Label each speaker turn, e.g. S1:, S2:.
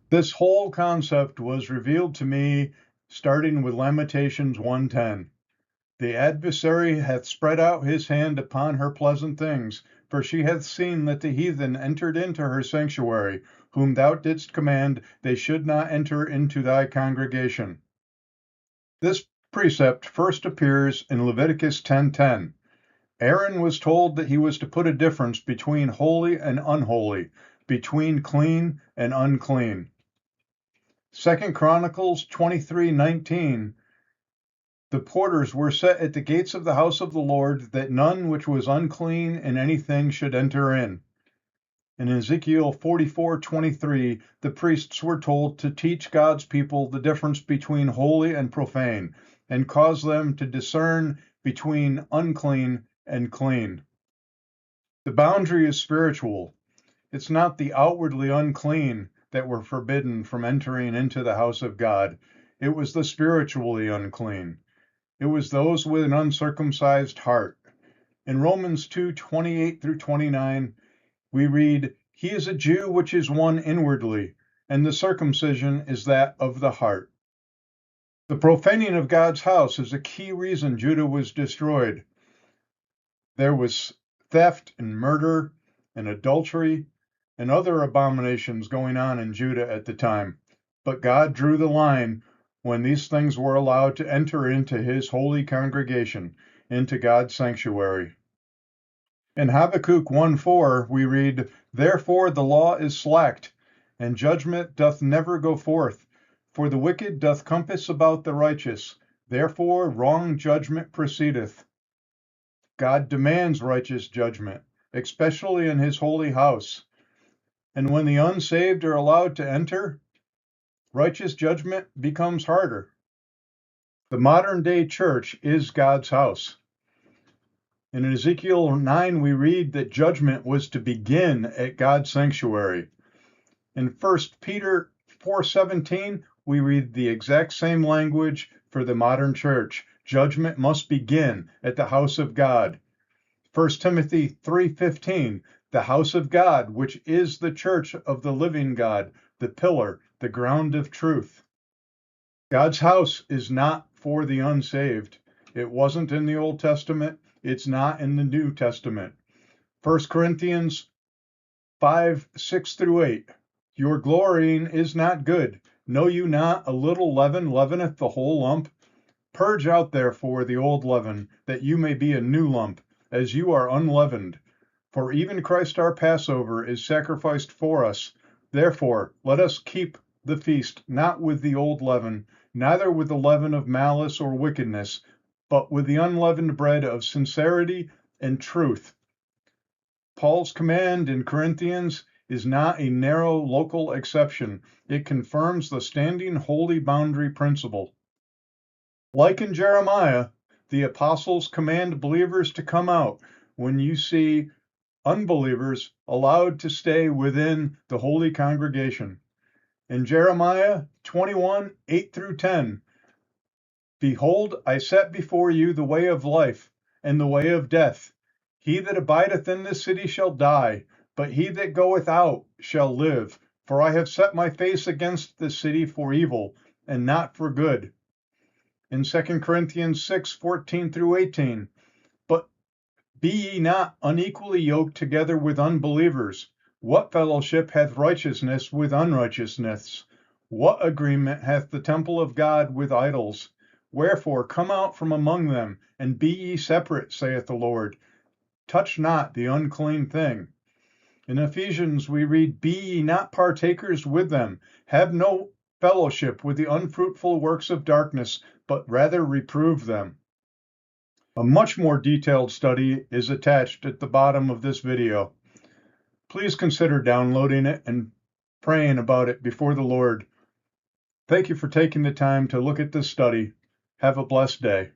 S1: This whole concept was revealed to me starting with Lamentations 1:10. The adversary hath spread out his hand upon her pleasant things, for she hath seen that the heathen entered into her sanctuary, whom thou didst command they should not enter into thy congregation. This precept first appears in Leviticus 10:10. Aaron was told that he was to put a difference between holy and unholy, between clean and unclean. 2 Chronicles 23:19. The porters were set at the gates of the house of the Lord, that none which was unclean in anything should enter in. In Ezekiel 44:23, the priests were told to teach God's people the difference between holy and profane, and cause them to discern between unclean and clean. The boundary is spiritual. It's not the outwardly unclean that were forbidden from entering into the house of God. It was the spiritually unclean. It was those with an uncircumcised heart. In Romans 2:28 through 29, we read, He is a Jew which is one inwardly, and the circumcision is that of the heart. The profaning of God's house is a key reason Judah was destroyed. There was theft and murder and adultery and other abominations going on in Judah at the time. But God drew the line when these things were allowed to enter into his holy congregation, into God's sanctuary. In Habakkuk 1:4, we read, Therefore the law is slacked, and judgment doth never go forth. For the wicked doth compass about the righteous, therefore wrong judgment proceedeth. God demands righteous judgment, especially in his holy house. And when the unsaved are allowed to enter, righteous judgment becomes harder. The modern day church is God's house. In Ezekiel 9, we read that judgment was to begin at God's sanctuary. In 1 Peter 4:17, we read the exact same language for the modern church. Judgment must begin at the house of God. 1 Timothy 3:15, the house of God, which is the church of the living God, the pillar, the ground of truth. God's house is not for the unsaved. It wasn't in the Old Testament. It's not in the New Testament. 1 Corinthians 5:6 through 8. Your glorying is not good. Know you not a little leaven leaveneth the whole lump? Purge out therefore the old leaven, that you may be a new lump, as you are unleavened. For even Christ our Passover is sacrificed for us. Therefore let us keep the feast not with the old leaven, neither with the leaven of malice or wickedness, but with the unleavened bread of sincerity and truth. Paul's command in Corinthians is not a narrow local exception. It confirms the standing holy boundary principle. Like in Jeremiah, the apostles command believers to come out when you see unbelievers allowed to stay within the holy congregation. In Jeremiah 21:8 through 10, Behold, I set before you the way of life and the way of death. He that abideth in this city shall die, but he that goeth out shall live. For I have set my face against this city for evil, and not for good. In 2 Corinthians 6:14 through 18, But be ye not unequally yoked together with unbelievers. What fellowship hath righteousness with unrighteousness? What agreement hath the temple of God with idols? Wherefore come out from among them, and be ye separate, saith the Lord. Touch not the unclean thing. In Ephesians we read, Be ye not partakers with them. Have no fellowship with the unfruitful works of darkness, but rather reprove them. A much more detailed study is attached at the bottom of this video. Please consider downloading it and praying about it before the Lord. Thank you for taking the time to look at this study. Have a blessed day.